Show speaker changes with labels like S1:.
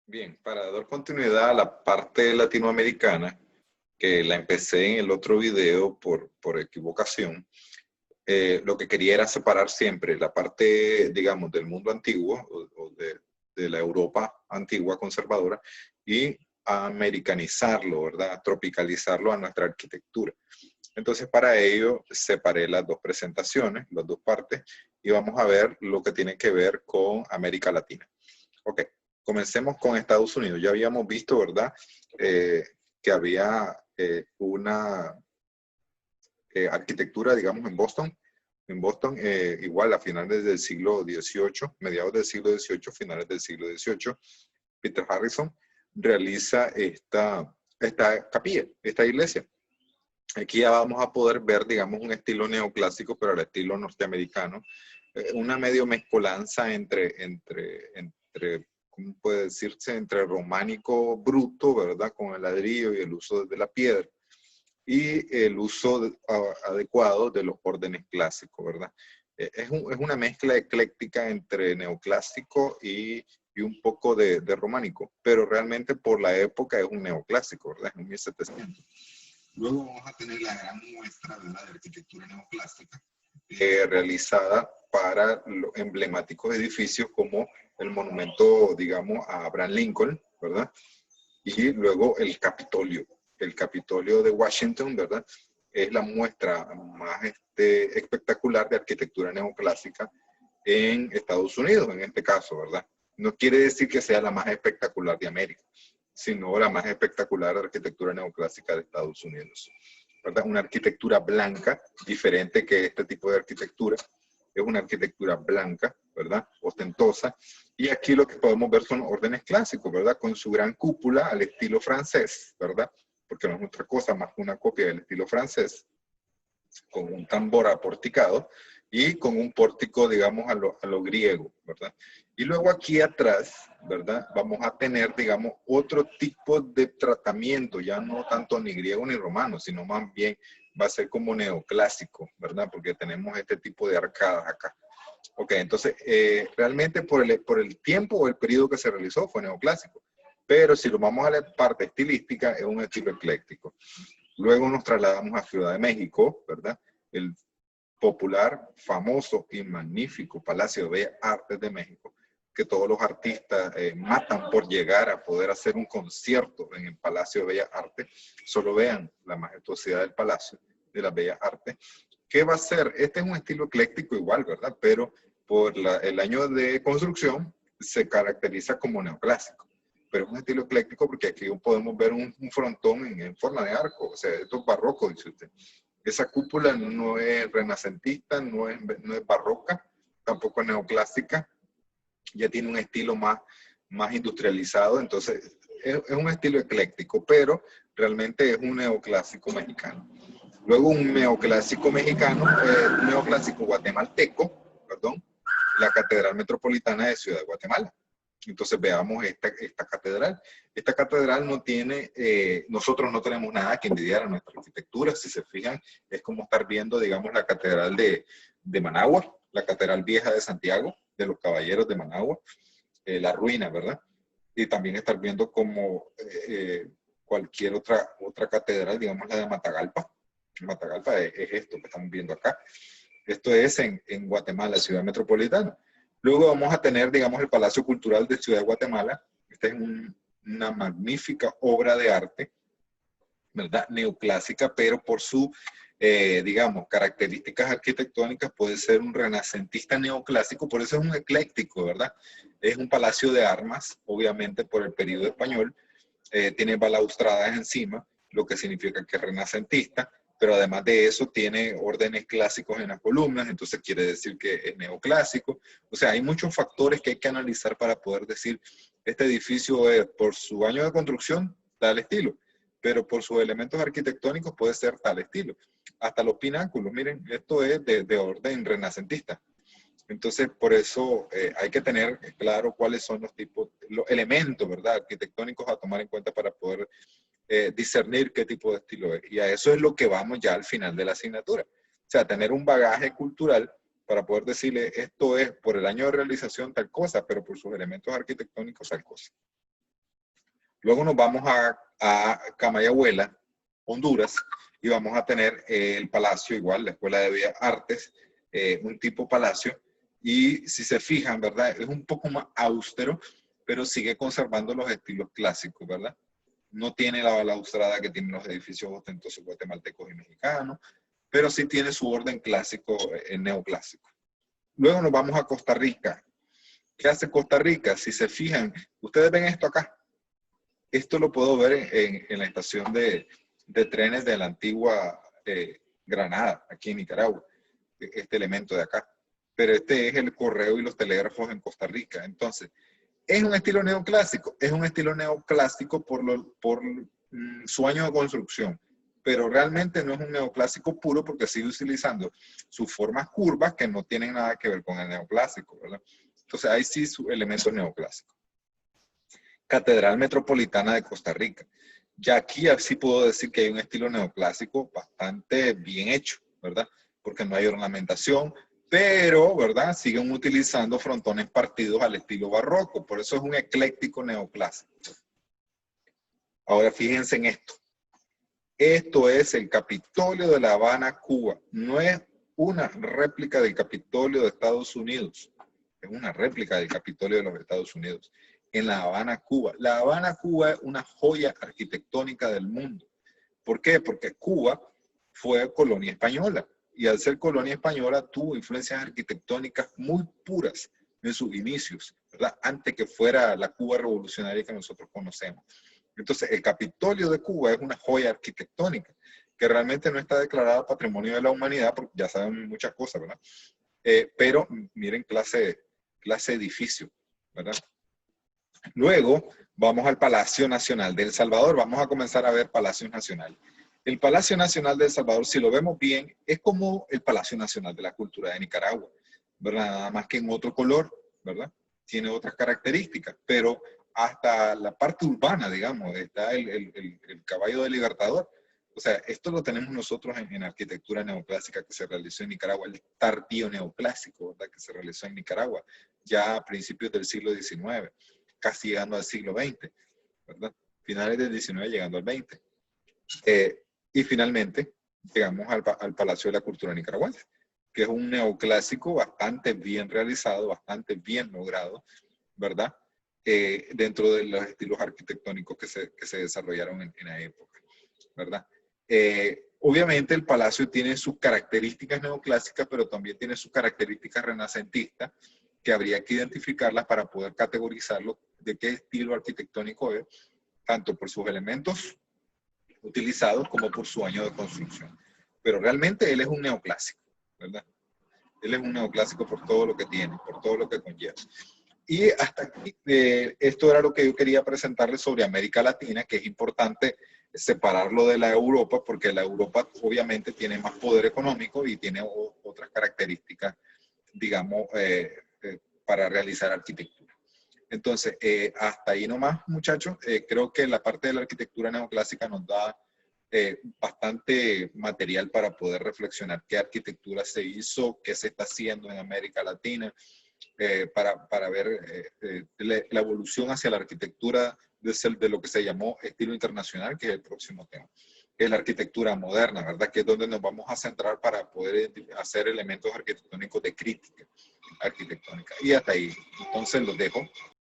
S1: Bien, para dar continuidad a la parte latinoamericana, que la empecé en el otro video por equivocación, lo que quería era separar siempre la parte, digamos, del mundo antiguo o de la Europa antigua conservadora y americanizarlo, ¿verdad? Tropicalizarlo a nuestra arquitectura. Entonces, para ello, separé las dos presentaciones, las dos partes, y vamos a ver lo que tiene que ver con América Latina. Ok, comencemos con Estados Unidos. Ya habíamos visto, ¿verdad? Que había una arquitectura, digamos, en Boston. En Boston, igual a finales del siglo XVIII, mediados del siglo XVIII, finales del siglo XVIII, Peter Harrison realiza esta capilla, esta iglesia. Aquí ya vamos a poder ver, digamos, un estilo neoclásico, pero al estilo norteamericano. Una medio mezcolanza entre, ¿cómo puede decirse? Entre románico bruto, ¿verdad? Con el ladrillo y el uso de la piedra. Y el uso adecuado de los órdenes clásicos, ¿verdad? Es una mezcla ecléctica entre neoclásico y un poco de románico, pero realmente por la época es un neoclásico, ¿verdad? Es un 1700. Luego vamos a tener la gran muestra de arquitectura neoclásica realizada para los emblemáticos edificios como el monumento, digamos, a Abraham Lincoln, ¿verdad? Y luego el Capitolio de Washington, ¿verdad? Es la muestra más espectacular de arquitectura neoclásica en Estados Unidos, en este caso, ¿verdad? No quiere decir que sea la más espectacular de América, sino la más espectacular arquitectura neoclásica de Estados Unidos, ¿verdad? Una arquitectura blanca, diferente que este tipo de arquitectura, es una arquitectura blanca, ¿verdad? Ostentosa. Y aquí lo que podemos ver son órdenes clásicos, ¿verdad? Con su gran cúpula al estilo francés, ¿verdad? Porque no es otra cosa más que una copia del estilo francés, con un tambor aporticado y con un pórtico, digamos, a lo griego, ¿verdad? Y luego aquí atrás, ¿verdad? Vamos a tener, digamos, otro tipo de tratamiento, ya no tanto ni griego ni romano, sino más bien va a ser como neoclásico, ¿verdad? Porque tenemos este tipo de arcadas acá. Ok, entonces, realmente por el tiempo o el periodo que se realizó fue neoclásico. Pero si lo vamos a la parte estilística, es un estilo ecléctico. Luego nos trasladamos a Ciudad de México, ¿verdad? El popular, famoso y magnífico Palacio de Bellas Artes de México, que todos los artistas matan por llegar a poder hacer un concierto en el Palacio de Bellas Artes. Solo vean la majestuosidad del Palacio de las Bellas Artes. ¿Qué va a ser? Este es un estilo ecléctico igual, ¿verdad? Pero por el año de construcción se caracteriza como neoclásico. Pero es un estilo ecléctico porque aquí podemos ver un frontón en forma de arco. O sea, esto es barroco, dice usted. Esa cúpula no es renacentista, no es barroca, tampoco es neoclásica. Ya tiene un estilo más industrializado. Entonces, es un estilo ecléctico, pero realmente es un neoclásico mexicano. Luego un neoclásico mexicano, un neoclásico guatemalteco, perdón, la Catedral Metropolitana de Ciudad de Guatemala. Entonces veamos esta catedral. Esta catedral no tiene, nosotros no tenemos nada que envidiar a nuestra arquitectura. Si se fijan, es como estar viendo, digamos, la catedral de Managua, la catedral vieja de Santiago, de los caballeros de Managua, la ruina, ¿verdad? Y también estar viendo como cualquier otra catedral, digamos la de Matagalpa. Matagalpa es esto que estamos viendo acá. Esto es en Guatemala, ciudad metropolitana. Luego vamos a tener, digamos, el Palacio Cultural de Ciudad de Guatemala. Esta es una magnífica obra de arte, ¿verdad? Neoclásica, pero por su, digamos, características arquitectónicas puede ser un renacentista neoclásico, por eso es un ecléctico, ¿verdad? Es un palacio de armas, obviamente por el periodo español, tiene balaustradas encima, lo que significa que es renacentista, pero además de eso tiene órdenes clásicos en las columnas, entonces quiere decir que es neoclásico. O sea, hay muchos factores que hay que analizar para poder decir, este edificio es, por su año de construcción, tal estilo, pero por sus elementos arquitectónicos puede ser tal estilo. Hasta los pináculos, miren, esto es de orden renacentista. Entonces, por eso hay que tener claro cuáles son los elementos, ¿verdad?, arquitectónicos a tomar en cuenta para poder discernir qué tipo de estilo es. Y a eso es lo que vamos ya al final de la asignatura. O sea, tener un bagaje cultural para poder decirle, esto es por el año de realización tal cosa, pero por sus elementos arquitectónicos tal cosa. Luego nos vamos a Camayahuela, Honduras, y vamos a tener el palacio, igual, la Escuela de Bellas Artes, un tipo palacio. Y si se fijan, ¿verdad? Es un poco más austero, pero sigue conservando los estilos clásicos, ¿verdad? No tiene la balaustrada que tienen los edificios ostentosos guatemaltecos y mexicanos, pero sí tiene su orden clásico, neoclásico. Luego nos vamos a Costa Rica. ¿Qué hace Costa Rica? Si se fijan, ustedes ven esto acá. Esto lo puedo ver en la estación de trenes de la antigua Granada, aquí en Nicaragua, este elemento de acá. Pero este es el correo y los telégrafos en Costa Rica. Entonces, ¿es un estilo neoclásico? Es un estilo neoclásico por su año de construcción, pero realmente no es un neoclásico puro porque sigue utilizando sus formas curvas que no tienen nada que ver con el neoclásico, ¿verdad? Entonces, ahí sí sus elementos neoclásicos. Catedral Metropolitana de Costa Rica. Ya aquí sí puedo decir que hay un estilo neoclásico bastante bien hecho, ¿verdad? Porque no hay ornamentación, pero, ¿verdad? Siguen utilizando frontones partidos al estilo barroco. Por eso es un ecléctico neoclásico. Ahora fíjense en esto. Esto es el Capitolio de La Habana, Cuba. No es una réplica del Capitolio de Estados Unidos. Es una réplica del Capitolio de los Estados Unidos. En La Habana, Cuba. La Habana, Cuba es una joya arquitectónica del mundo. ¿Por qué? Porque Cuba fue colonia española. Y al ser colonia española tuvo influencias arquitectónicas muy puras en sus inicios, ¿verdad? Antes que fuera la Cuba revolucionaria que nosotros conocemos. Entonces, el Capitolio de Cuba es una joya arquitectónica que realmente no está declarada Patrimonio de la Humanidad, porque ya saben muchas cosas, ¿verdad? Pero miren clase edificio, ¿verdad? Luego vamos al Palacio Nacional de El Salvador. Vamos a comenzar a ver Palacios Nacionales. El Palacio Nacional de El Salvador, si lo vemos bien, es como el Palacio Nacional de la Cultura de Nicaragua, ¿verdad? Nada más que en otro color, ¿verdad? Tiene otras características, pero hasta la parte urbana, digamos, está el caballo del Libertador. O sea, esto lo tenemos nosotros en arquitectura neoclásica que se realizó en Nicaragua, el tardío neoclásico, ¿verdad? Que se realizó en Nicaragua ya a principios del siglo XIX, casi llegando al siglo XX, ¿verdad? Finales del XIX llegando al XX. Y finalmente llegamos al Palacio de la Cultura Nicaragüense, que es un neoclásico bastante bien realizado, bastante bien logrado, ¿verdad? Dentro de los estilos arquitectónicos que se desarrollaron en la época, ¿verdad? Obviamente el palacio tiene sus características neoclásicas, pero también tiene sus características renacentistas, que habría que identificarlas para poder categorizarlo de qué estilo arquitectónico es, tanto por sus elementos utilizados como por su año de construcción. Pero realmente él es un neoclásico, ¿verdad? Él es un neoclásico por todo lo que tiene, por todo lo que conlleva. Y hasta aquí, esto era lo que yo quería presentarles sobre América Latina, que es importante separarlo de la Europa, porque la Europa obviamente tiene más poder económico y tiene otras características, digamos, para realizar arquitectura. Entonces, hasta ahí nomás, muchachos. Creo que la parte de la arquitectura neoclásica nos da bastante material para poder reflexionar qué arquitectura se hizo, qué se está haciendo en América Latina, para ver la evolución hacia la arquitectura de lo que se llamó estilo internacional, que es el próximo tema. Es la arquitectura moderna, ¿verdad? Que es donde nos vamos a centrar para poder hacer elementos arquitectónicos de crítica arquitectónica. Y hasta ahí. Entonces los dejo.